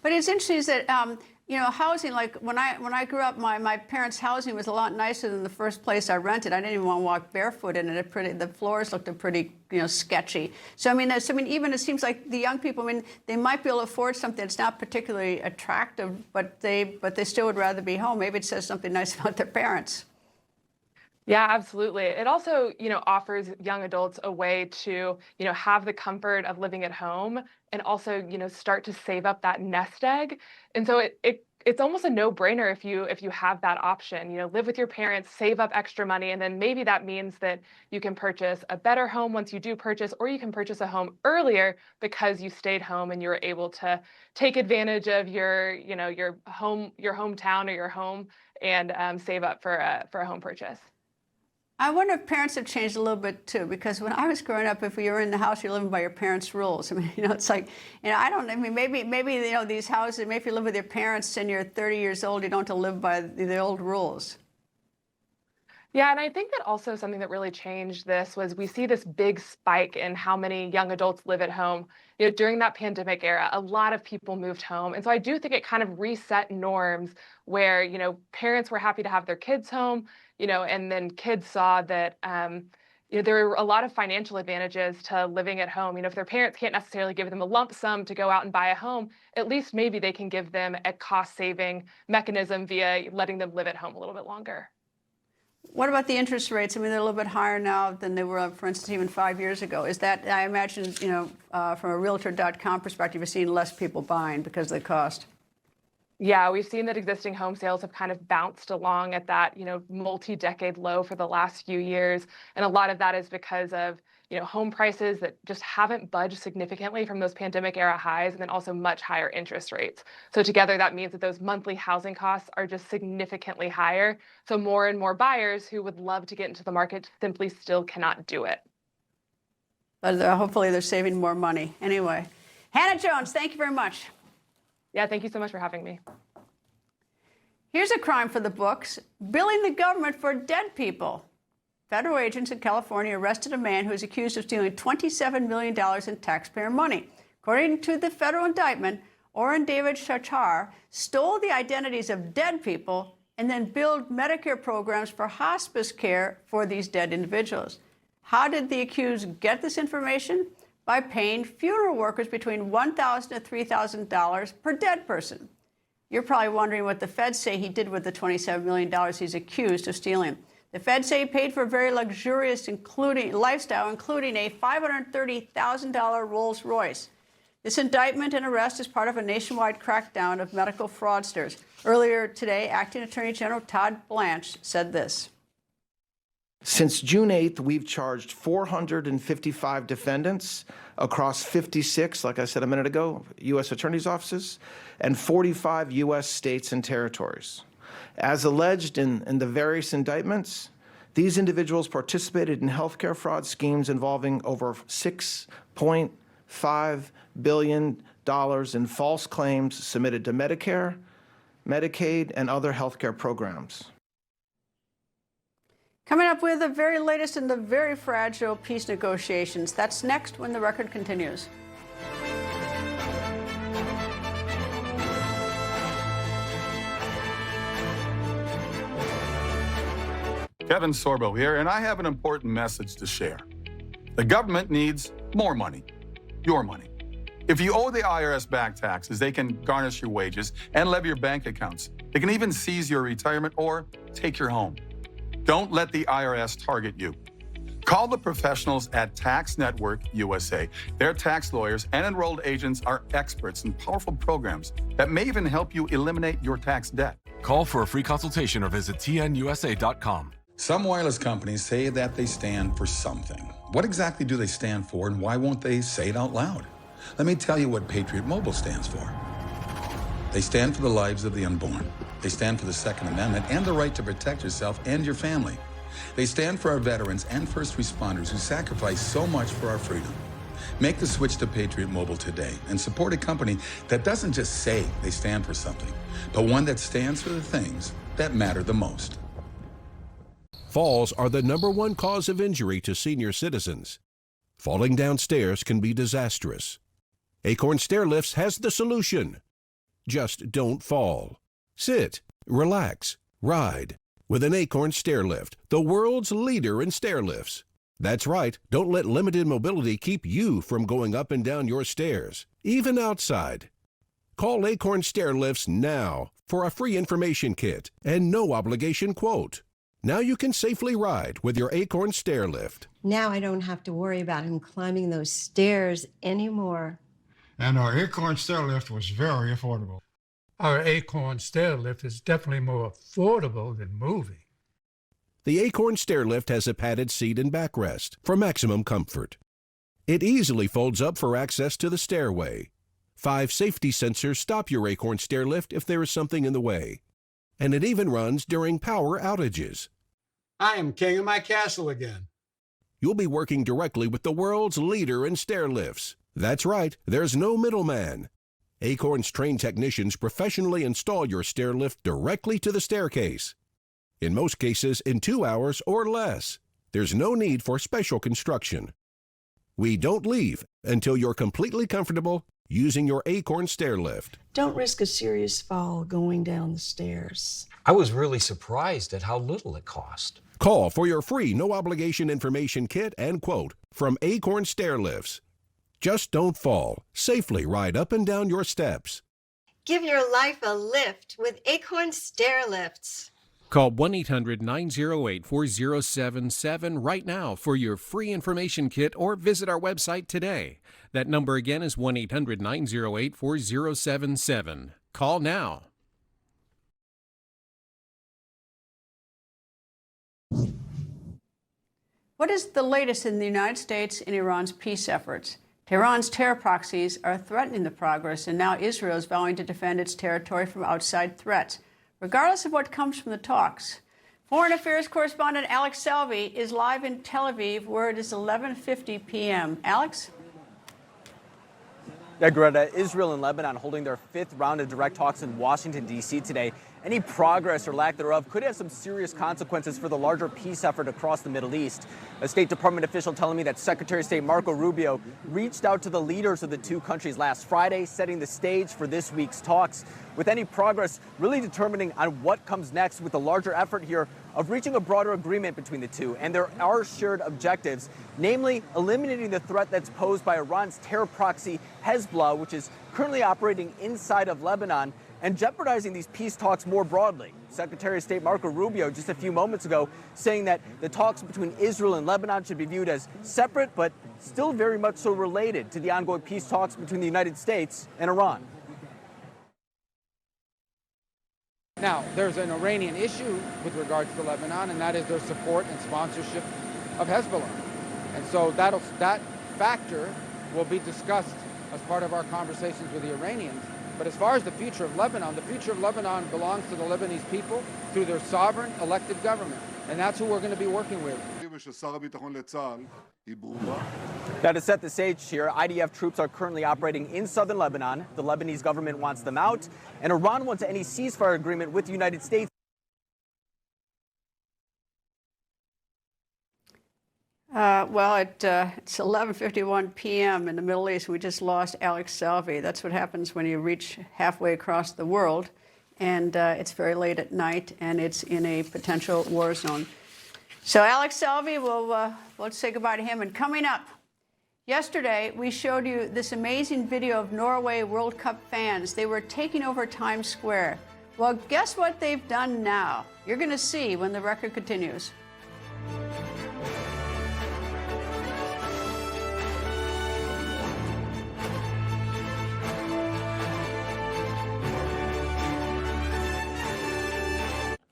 But it's interesting is that, housing, like when I grew up, my parents' housing was a lot nicer than the first place I rented. I didn't even want to walk barefoot in it. The floors looked pretty, sketchy. So, even it seems like the young people, they might be able to afford something that's not particularly attractive, but they still would rather be home. Maybe it says something nice about their parents. Yeah, absolutely. It also, offers young adults a way to, have the comfort of living at home and also, start to save up that nest egg. And so it's almost a no-brainer if you have that option, live with your parents, save up extra money, and then maybe that means that you can purchase a better home once you do purchase, or you can purchase a home earlier because you stayed home and you were able to take advantage of your hometown or your home and save up for a home purchase. I wonder if parents have changed a little bit too, because when I was growing up, if you were in the house, you're living by your parents' rules. It's like, maybe these houses, maybe if you live with your parents and you're 30 years old, you don't have to live by the old rules. Yeah, and I think that also something that really changed this was we see this big spike in how many young adults live at home. During that pandemic era, a lot of people moved home. And so I do think it kind of reset norms where, parents were happy to have their kids home, and then kids saw that, there were a lot of financial advantages to living at home. If their parents can't necessarily give them a lump sum to go out and buy a home, at least maybe they can give them a cost-saving mechanism via letting them live at home a little bit longer. What about the interest rates? They're a little bit higher now than they were, for instance, even 5 years ago. Is that, I imagine, from a Realtor.com perspective, you're seeing less people buying because of the cost? Yeah, we've seen that existing home sales have kind of bounced along at that, multi-decade low for the last few years. And a lot of that is because of, home prices that just haven't budged significantly from those pandemic era highs, and then also much higher interest rates. So together, that means that those monthly housing costs are just significantly higher. So more and more buyers who would love to get into the market simply still cannot do it. But hopefully they're saving more money. Anyway, Hannah Jones, thank you very much. Yeah, thank you so much for having me. Here's a crime for the books: billing the government for dead people. Federal agents in California arrested a man who is accused of stealing $27 million in taxpayer money. According to the federal indictment, Oren David Shachar stole the identities of dead people and then billed Medicare programs for hospice care for these dead individuals. How did the accused get this information? By paying funeral workers between $1,000 to $3,000 per dead person. You're probably wondering what the feds say he did with the $27 million he's accused of stealing. The feds say he paid for a very luxurious lifestyle, including a $530,000 Rolls Royce. This indictment and arrest is part of a nationwide crackdown of medical fraudsters. Earlier today, Acting Attorney General Todd Blanche said this. Since June 8th, we've charged 455 defendants across 56, like I said a minute ago, U.S. attorneys' offices, and 45 U.S. states and territories. As alleged in the various indictments, these individuals participated in healthcare fraud schemes involving over $6.5 billion in false claims submitted to Medicare, Medicaid, and other healthcare programs. Coming up with the very latest in the very fragile peace negotiations. That's next when The Record continues. Kevin Sorbo here, and I have an important message to share. The government needs more money, your money. If you owe the IRS back taxes, they can garnish your wages and levy your bank accounts. They can even seize your retirement or take your home. Don't let the IRS target you. Call the professionals at Tax Network USA. Their tax lawyers and enrolled agents are experts in powerful programs that may even help you eliminate your tax debt. Call for a free consultation or visit tnusa.com. Some wireless companies say that they stand for something. What exactly do they stand for, and why won't they say it out loud? Let me tell you what Patriot Mobile stands for. They stand for the lives of the unborn. They stand for the Second Amendment and the right to protect yourself and your family. They stand for our veterans and first responders who sacrifice so much for our freedom. Make the switch to Patriot Mobile today and support a company that doesn't just say they stand for something, but one that stands for the things that matter the most. Falls are the #1 cause of injury to senior citizens. Falling downstairs can be disastrous. Acorn Stairlifts has the solution. Just don't fall. Sit, relax, ride with an Acorn Stairlift, the world's leader in stairlifts. That's right, don't let limited mobility keep you from going up and down your stairs, even outside. Call Acorn Stairlifts now for a free information kit and no obligation quote. Now you can safely ride with your Acorn Stairlift. Now I don't have to worry about him climbing those stairs anymore. And our Acorn Stairlift was very affordable. Our Acorn Stairlift is definitely more affordable than moving. The Acorn Stairlift has a padded seat and backrest for maximum comfort. It easily folds up for access to the stairway. 5 safety sensors stop your Acorn Stairlift if there is something in the way. And it even runs during power outages. I am king of my castle again. You'll be working directly with the world's leader in stairlifts. That's right, there's no middleman. Acorn's trained technicians professionally install your stairlift directly to the staircase. In most cases, in 2 hours or less. There's no need for special construction. We don't leave until you're completely comfortable using your Acorn Stairlift. Don't risk a serious fall going down the stairs. I was really surprised at how little it cost. Call for your free no-obligation information kit and quote from Acorn Stairlifts. Just don't fall. Safely ride up and down your steps. Give your life a lift with Acorn Stairlifts. Call 1-800-908-4077 right now for your free information kit or visit our website today. That number again is 1-800-908-4077. Call now. What is the latest in the United States and Iran's peace efforts? Tehran's terror proxies are threatening the progress, and now Israel is vowing to defend its territory from outside threats, regardless of what comes from the talks. Foreign Affairs correspondent Alex Salvi is live in Tel Aviv, where it is 11:50 p.m. Alex? Yeah, Greta, Israel and Lebanon holding their 5th round of direct talks in Washington, D.C. today. Any progress or lack thereof could have some serious consequences for the larger peace effort across the Middle East. A State Department official telling me that Secretary of State Marco Rubio reached out to the leaders of the 2 countries last Friday, setting the stage for this week's talks, with any progress really determining on what comes next with the larger effort here of reaching a broader agreement between the two. And there are shared objectives, namely eliminating the threat that's posed by Iran's terror proxy Hezbollah, which is currently operating inside of Lebanon, and jeopardizing these peace talks more broadly. Secretary of State Marco Rubio just a few moments ago saying that the talks between Israel and Lebanon should be viewed as separate, but still very much so related to the ongoing peace talks between the United States and Iran. Now, there's an Iranian issue with regards to Lebanon, and that is their support and sponsorship of Hezbollah. And so that factor will be discussed as part of our conversations with the Iranians. But as far as the future of Lebanon belongs to the Lebanese people through their sovereign elected government. And that's who we're going to be working with. Now, to set the stage here, IDF troops are currently operating in southern Lebanon. The Lebanese government wants them out, and Iran wants any ceasefire agreement with the United States. It's 11:51 p.m. in the Middle East. We just lost Alex Salvi. That's what happens when you reach halfway across the world, and it's very late at night, and it's in a potential war zone. So Alex Salvi, let's say goodbye to him. And coming up, yesterday we showed you this amazing video of Norway World Cup fans. They were taking over Times Square. Well, guess what they've done now? You're going to see when the record continues.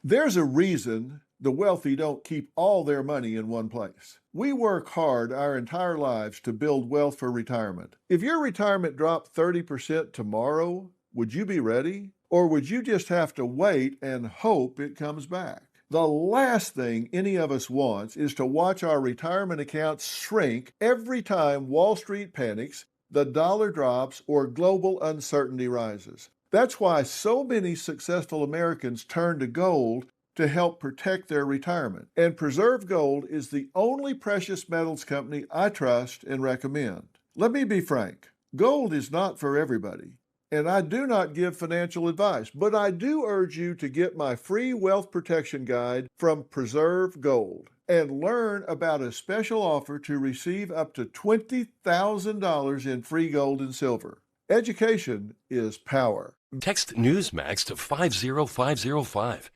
There's a reason the wealthy don't keep all their money in one place. We work hard our entire lives to build wealth for retirement. If your retirement dropped 30% tomorrow, would you be ready? Or would you just have to wait and hope it comes back? The last thing any of us wants is to watch our retirement accounts shrink every time Wall Street panics, the dollar drops, or global uncertainty rises. That's why so many successful Americans turn to gold to help protect their retirement. And Preserve Gold is the only precious metals company I trust and recommend. Let me be frank, gold is not for everybody, and I do not give financial advice, but I do urge you to get my free wealth protection guide from Preserve Gold and learn about a special offer to receive up to $20,000 in free gold and silver. Education is power. Text Newsmax to 50505.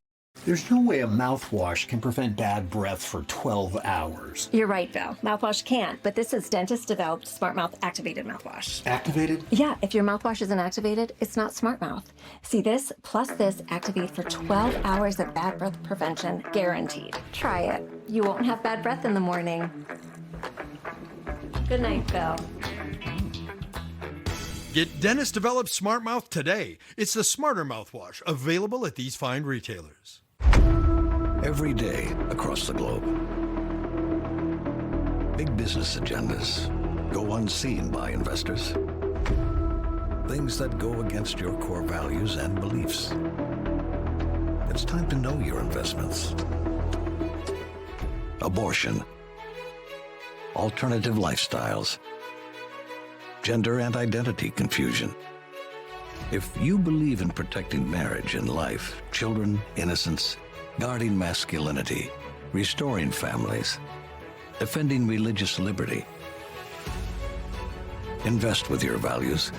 There's no way a mouthwash can prevent bad breath for 12 hours. You're right, Val. Mouthwash can't, but this is dentist-developed Smart Mouth Activated Mouthwash. Activated? Yeah, if your mouthwash isn't activated, it's not Smart Mouth. See, this plus this activate for 12 hours of bad breath prevention, guaranteed. Try it. You won't have bad breath in the morning. Good night, Val. Get dentist-developed Smart Mouth today. It's the smarter mouthwash, available at these fine retailers. Every day across the globe, big business agendas go unseen by investors. Things that go against your core values and beliefs. It's time to know your investments. Abortion, alternative lifestyles, gender and identity confusion. If you believe in protecting marriage and life, children, innocence, guarding masculinity, restoring families, defending religious liberty, invest with your values.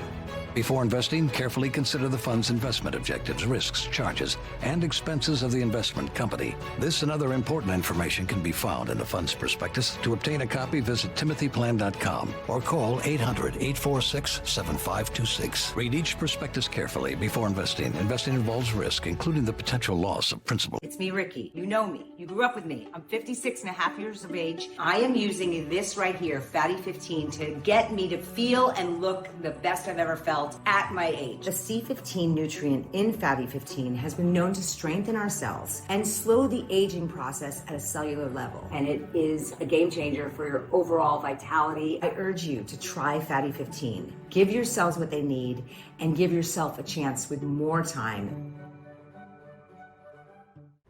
Before investing, carefully consider the fund's investment objectives, risks, charges, and expenses of the investment company. This and other important information can be found in the fund's prospectus. To obtain a copy, visit timothyplan.com or call 800-846-7526. Read each prospectus carefully before investing. Investing involves risk, including the potential loss of principal. It's me, Ricky. You know me. You grew up with me. I'm 56 and a half years of age. I am using this right here, Fatty 15, to get me to feel and look the best I've ever felt at my age. The C15 nutrient in Fatty 15 has been known to strengthen our cells and slow the aging process at a cellular level. And it is a game changer for your overall vitality. I urge you to try Fatty 15. Give your cells what they need and give yourself a chance with more time.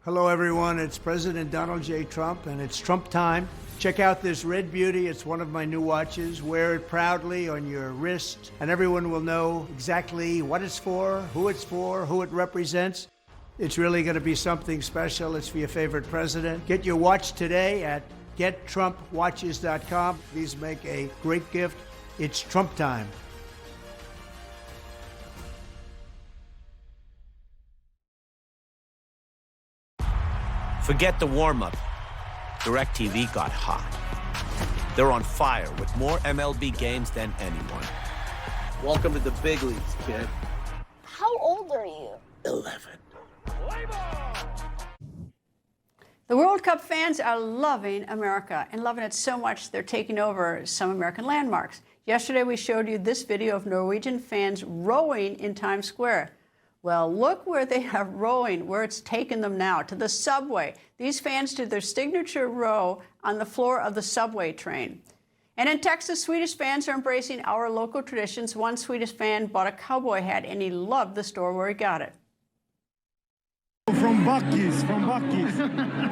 Hello, everyone. It's President Donald J. Trump, and it's Trump time. Check out this red beauty. It's one of my new watches. Wear it proudly on your wrist, and everyone will know exactly what it's for, who it represents. It's really going to be something special. It's for your favorite president. Get your watch today at gettrumpwatches.com. These make a great gift. It's Trump time. Forget the warm-up. DirecTV got hot. They're on fire with more MLB games than anyone. Welcome to the big leagues, kid. How old are you? 11. The World Cup fans are loving America and loving it so much they're taking over some American landmarks. Yesterday we showed you this video of Norwegian fans rowing in Times Square. Well, look where they are rowing, where it's taken them now, to the subway. These fans did their signature row on the floor of the subway train. And in Texas, Swedish fans are embracing our local traditions. One Swedish fan bought a cowboy hat, and he loved the store where he got it. From Buc-ee's.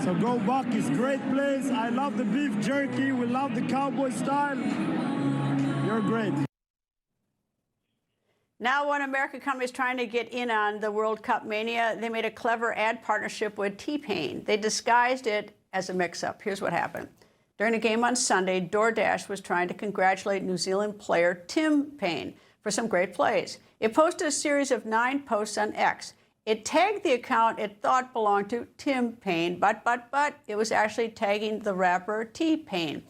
So go Buc-ee's, great place. I love the beef jerky. We love the cowboy style. You're great. Now one American company is trying to get in on the World Cup mania. They made a clever ad partnership with T-Pain. They disguised it as a mix-up. Here's what happened. During a game on Sunday, Doordash was trying to congratulate New Zealand player Tim Paine for some great plays. It posted a series of 9 posts on X. It tagged the account it thought belonged to Tim Paine, but it was actually tagging the rapper T-Pain.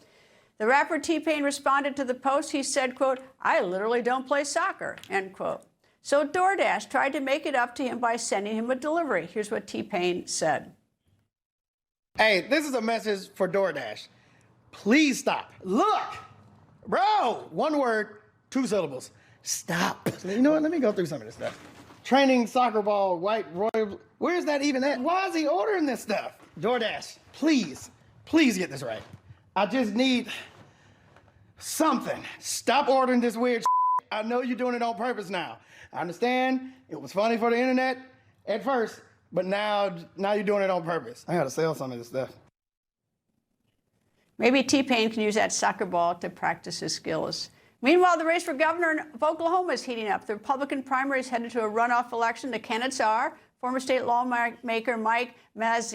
The rapper T-Pain responded to the post. He said, quote, "I literally don't play soccer," end quote. So Doordash tried to make it up to him by sending him a delivery. Here's what T-Pain said. Hey, this is a message for Doordash. Please stop. Look, bro, 1 word, 2 syllables. Stop. You know what? Let me go through some of this stuff. Training, soccer ball, white, royal. Where's that even at? Why is he ordering this stuff? Doordash, please get this right. I just need something. Stop ordering this weird shit. I know you're doing it on purpose now. I understand it was funny for the internet at first, but now you're doing it on purpose. I gotta sell some of this stuff. Maybe T-Pain can use that soccer ball to practice his skills. Meanwhile, the race for governor of Oklahoma is heating up. The Republican primary is headed to a runoff election. The candidates are former state lawmaker Mike Meadows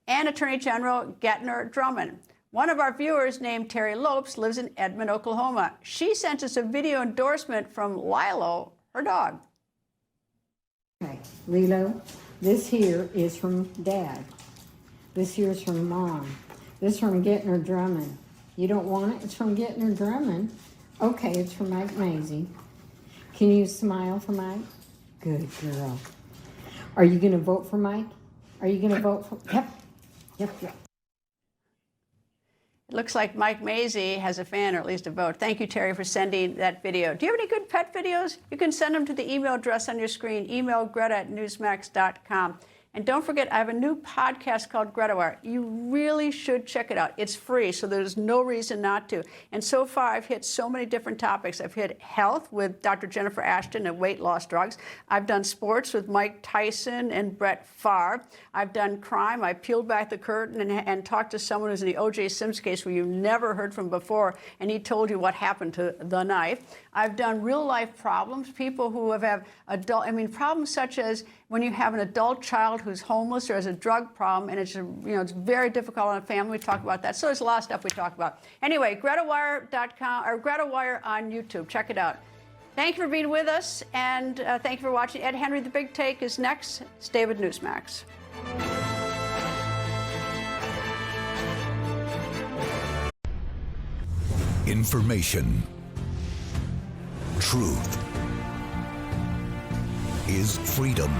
and Attorney General Greta Drummond. One of our viewers, named Terry Lopes, lives in Edmond, Oklahoma. She sent us a video endorsement from Lilo, her dog. Okay, Lilo, this here is from Dad. This here is from Mom. This is from Greta Drummond. You don't want it? It's from Greta Drummond. Okay, it's from Mike Maisie. Can you smile for Mike? Good girl. Are you going to vote for Mike? Are you going to vote for... Yep. It looks like Mike Maisie has a fan, or at least a vote. Thank you, Terry, for sending that video. Do you have any good pet videos? You can send them to the email address on your screen, email greta@newsmax.com. And don't forget, I have a new podcast called Greta Wire. You really should check it out. It's free, so there's no reason not to. And so far, I've hit so many different topics. I've hit health with Dr. Jennifer Ashton and weight loss drugs. I've done sports with Mike Tyson and Brett Favre. I've done crime. I peeled back the curtain and talked to someone who's in the O.J. Simpson case where you never heard from before, and he told you what happened to the knife. I've done real-life problems, people who have problems such as when you have an adult child who's homeless or has a drug problem, and it's very difficult on a family. We talk about that. So there's a lot of stuff we talk about. Anyway, GretaWire.com or Greta Wire on YouTube. Check it out. Thank you for being with us, and thank you for watching. Ed Henry, The Big Take is next. Stay with Newsmax. Information. Truth is freedom.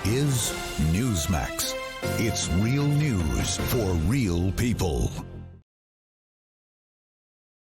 Is Newsmax. It's real news for real people.